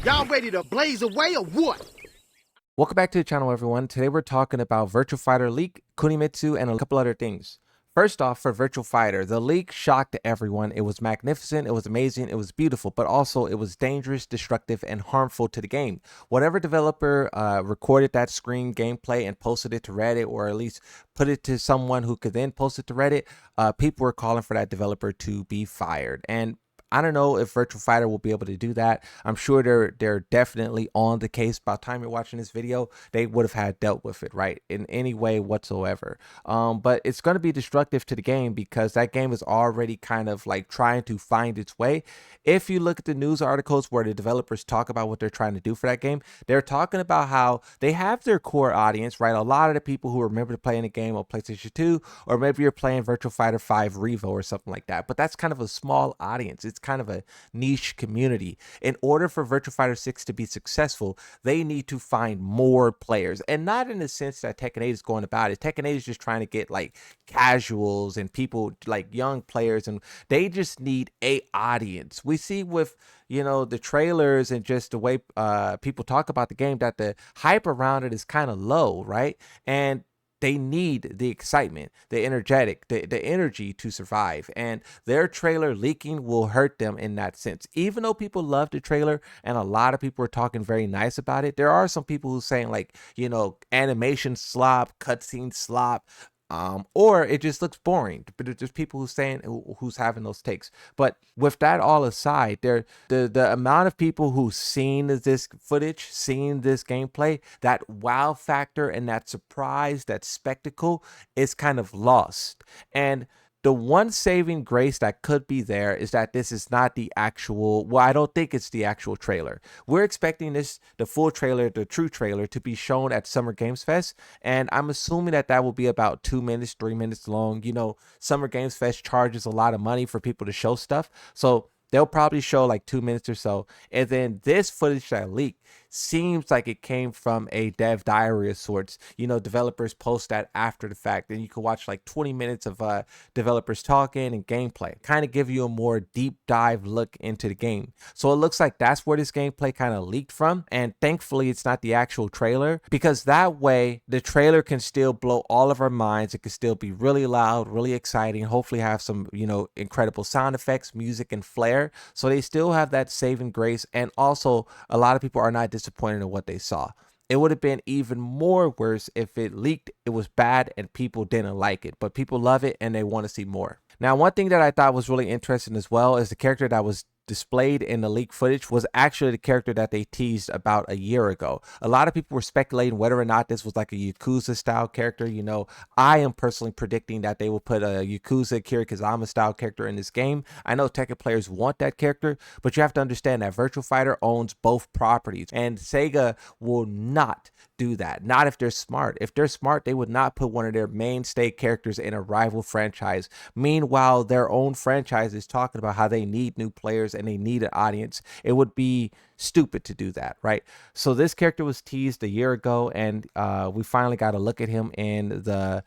Y'all ready to blaze away or what? Welcome back to the channel, everyone. Today we're talking about Virtua Fighter leak, Kunimitsu, and a couple other things. First off, for Virtua Fighter, the leak shocked everyone. It was magnificent, it was amazing, it was beautiful, but also it was dangerous, destructive, and harmful to the game. Whatever developer recorded that screen gameplay and posted it to Reddit, or at least put it to someone who could then post it to Reddit, people were calling for that developer to be fired. And I don't know if Virtua Fighter will be able to do that. I'm sure they're definitely on the case. By the time you're watching this video, they would have had dealt with it, right, in any way whatsoever. But it's going to be destructive to the game because that game is already kind of like trying to find its way. If you look at the news articles where the developers talk about what they're trying to do for that game, they're talking about how they have their core audience, right? A lot of the people who remember playing the game on PlayStation 2, or maybe you're playing Virtua Fighter 5 Revo or something like that. But that's kind of a small audience. It's kind of a niche community. In order for Virtua Fighter 6 to be successful, they need to find more players, and not in the sense that Tekken 8 is going about it. Tekken 8 is just trying to get like casuals and people like young players, and they just need a audience. We see with the trailers and just the way people talk about the game that the hype around it is kind of low, right? And they need the excitement, the energetic, the energy to survive. And their trailer leaking will hurt them in that sense. Even though people love the trailer and a lot of people are talking very nice about it, there are some people who saying like, animation slop, cutscene slop, or it just looks boring. But there's just people who's having those takes. But with that all aside, the amount of people who've seen this footage, seen this gameplay, that wow factor and that surprise, that spectacle is kind of lost. And the one saving grace that could be there is that this is not the actual, well, I don't think it's the actual trailer. We're expecting the full trailer, the true trailer, to be shown at Summer Games Fest. And I'm assuming that will be about 2 minutes, 3 minutes long. Summer Games Fest charges a lot of money for people to show stuff. So they'll probably show like 2 minutes or so. And then this footage that leaked seems like it came from a dev diary of sorts. Developers post that after the fact, and you can watch like 20 minutes of developers talking and gameplay, kind of give you a more deep dive look into the game. So it looks like that's where this gameplay kind of leaked from. And thankfully it's not the actual trailer, because that way the trailer can still blow all of our minds. It can still be really loud, really exciting, hopefully have some incredible sound effects, music, and flair. So they still have that saving grace. And also a lot of people are not disappointed in what they saw. It would have been even more worse if it leaked, it was bad, and people didn't like it. But people love it and they want to see more. Now, one thing that I thought was really interesting as well is the character that was displayed in the leak footage was actually the character that they teased about a year ago. A lot of people were speculating whether or not this was like a Yakuza style character. I am personally predicting that they will put a Yakuza Kirikazama style character in this game. I know Tekken players want that character, but you have to understand that Virtua Fighter owns both properties, and Sega will not do that. Not if they're smart. If they're smart, they would not put one of their mainstay characters in a rival franchise. Meanwhile, their own franchise is talking about how they need new players and they need an audience. It would be stupid to do that, right? So this character was teased a year ago, and we finally got to look at him in the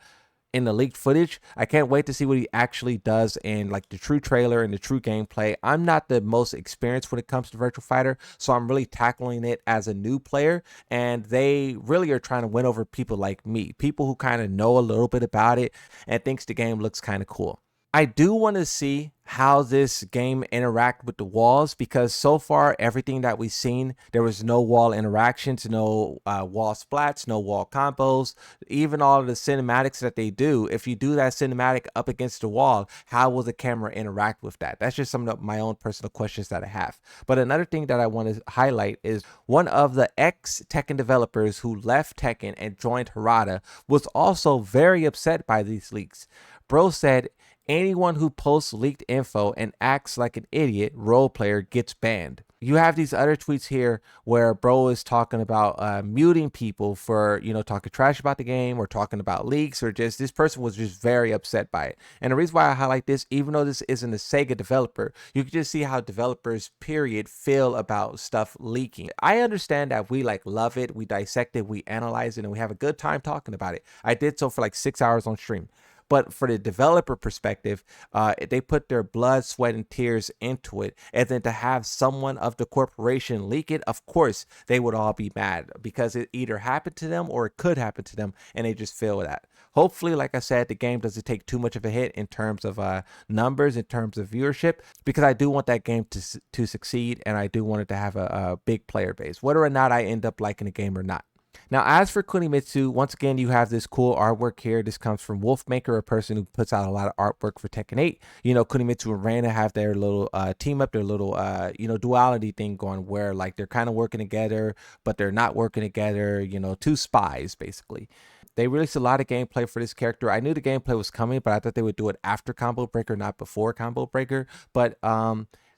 leaked footage. I can't wait to see what he actually does in like the true trailer and the true gameplay. I'm not the most experienced when it comes to Virtua Fighter, so I'm really tackling it as a new player, and they really are trying to win over people like me, people who kind of know a little bit about it and thinks the game looks kind of cool. I do want to see how this game interact with the walls, because so far everything that we've seen, there was no wall interactions, no wall splats, no wall combos. Even all of the cinematics that they do, if you do that cinematic up against the wall, how will the camera interact with that? That's just some of my own personal questions that I have. But another thing that I want to highlight is one of the ex-Tekken developers who left Tekken and joined Harada was also very upset by these leaks. Bro said, anyone who posts leaked info and acts like an idiot role player gets banned. You have these other tweets here where bro is talking about muting people for, talking trash about the game or talking about leaks, or just this person was just very upset by it. And the reason why I highlight this, even though this isn't a Sega developer, you can just see how developers, period, feel about stuff leaking. I understand that we love it, we dissect it, we analyze it, and we have a good time talking about it. I did so for like 6 hours on stream. But for the developer perspective, they put their blood, sweat, and tears into it, and then to have someone of the corporation leak it, of course they would all be mad because it either happened to them or it could happen to them, and they just feel that. Hopefully, like I said, the game doesn't take too much of a hit in terms of numbers, in terms of viewership, because I do want that game to succeed, and I do want it to have a big player base, whether or not I end up liking the game or not. Now, as for Kunimitsu, once again, you have this cool artwork here. This comes from Wolfmaker, a person who puts out a lot of artwork for Tekken 8. You know, Kunimitsu and Reina have their little team up, their little, duality thing going where, like, they're kind of working together, but they're not working together, two spies, basically. They released a lot of gameplay for this character. I knew the gameplay was coming, but I thought they would do it after Combo Breaker, not before Combo Breaker. But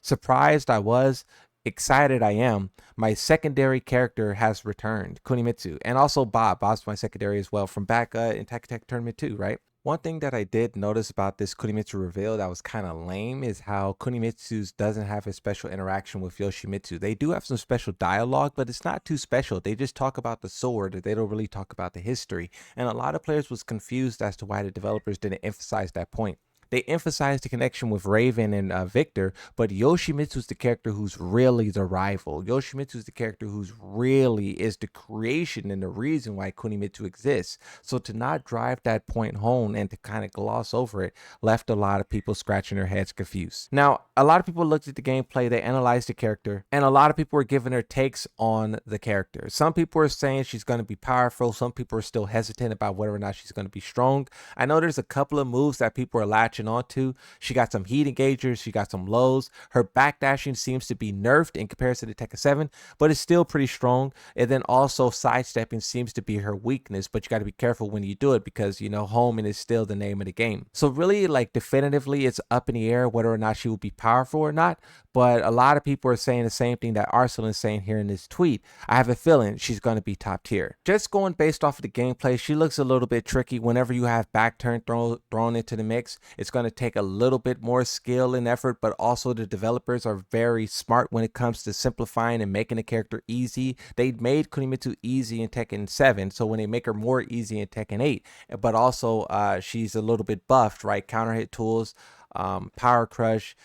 surprised I was. Excited I am. My secondary character has returned, Kunimitsu, and also Bob's my secondary as well from back in Tekken Tournament 2, right? One thing that I did notice about this Kunimitsu reveal that was kind of lame is how Kunimitsu doesn't have a special interaction with Yoshimitsu. They do have some special dialogue, but it's not too special. They just talk about the sword. They don't really talk about the history. And a lot of players was confused as to why the developers didn't emphasize that point. They emphasize the connection with Raven and Victor, but Yoshimitsu's the character who's really the rival. Yoshimitsu's the character who's really is the creation and the reason why Kunimitsu exists. So to not drive that point home and to kind of gloss over it left a lot of people scratching their heads confused. Now, a lot of people looked at the gameplay, they analyzed the character, and a lot of people were giving their takes on the character. Some people are saying she's going to be powerful. Some people are still hesitant about whether or not she's going to be strong. I know there's a couple of moves that people are latching onto. She got some heat engagers, she got some lows. Her backdashing seems to be nerfed in comparison to Tekken 7, but it's still pretty strong. And then also sidestepping seems to be her weakness, but you got to be careful when you do it because homing is still the name of the game. So really, like, definitively it's up in the air whether or not she will be powerful or not. But a lot of people are saying the same thing that Arsenal is saying here in this tweet. I have a feeling she's going to be top tier. Just going based off of the gameplay, she looks a little bit tricky. Whenever you have back turn thrown into the mix, it's going to take a little bit more skill and effort, but also the developers are very smart when it comes to simplifying and making the character easy. They made Kunimitsu easy in Tekken 7, so when they make her more easy in Tekken 8, but also she's a little bit buffed, right? Counter hit tools, power crush,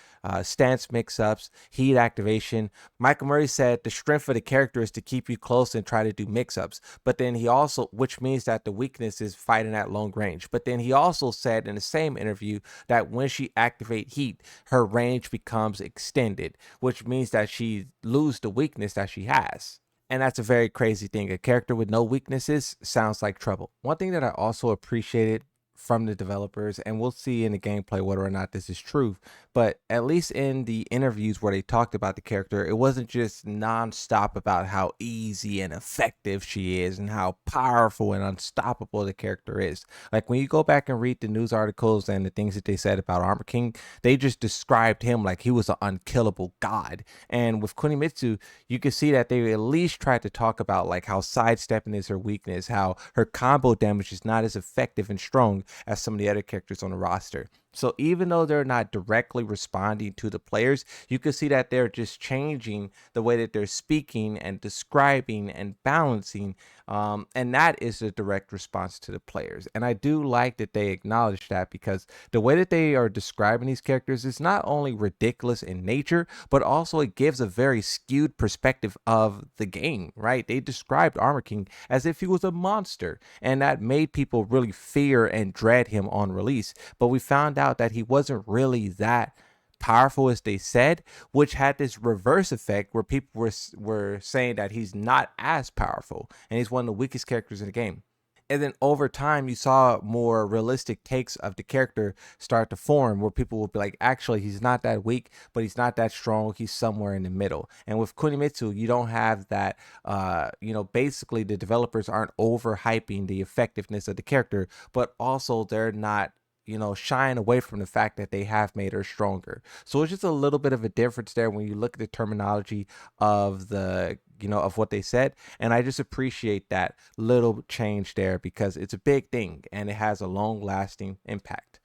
stance mix-ups, heat activation. Michael Murray said the strength of the character is to keep you close and try to do mix-ups, but then he also, which means that the weakness is fighting at long range. But then he also said in the same interview that when she activates heat, her range becomes extended, which means that she loses the weakness that she has. And that's a very crazy thing. A character with no weaknesses sounds like trouble. One thing that I also appreciated from the developers, and we'll see in the gameplay whether or not this is true, but at least in the interviews where they talked about the character, it wasn't just non-stop about how easy and effective she is and how powerful and unstoppable the character is. Like when you go back and read the news articles and the things that they said about Armor King, they just described him like he was an unkillable god. And with Kunimitsu, you can see that they at least tried to talk about like how sidestepping is her weakness, how her combo damage is not as effective and strong as some of the other characters on the roster. So even though they're not directly responding to the players, you can see that they're just changing the way that they're speaking and describing and balancing. And that is a direct response to the players. And I do like that they acknowledge that, because the way that they are describing these characters is not only ridiculous in nature, but also it gives a very skewed perspective of the game, right? They described Armor King as if he was a monster, and that made people really fear and dread him on release. But we found out that he wasn't really that powerful as they said, which had this reverse effect where people were saying that he's not as powerful and he's one of the weakest characters in the game. And then over time, you saw more realistic takes of the character start to form where people will be like, actually, he's not that weak, but he's not that strong. He's somewhere in the middle. And with Kunimitsu, you don't have that, basically the developers aren't overhyping the effectiveness of the character, but also they're not shying away from the fact that they have made her stronger. So it's just a little bit of a difference there when you look at the terminology of of what they said. And I just appreciate that little change there because it's a big thing and it has a long lasting impact.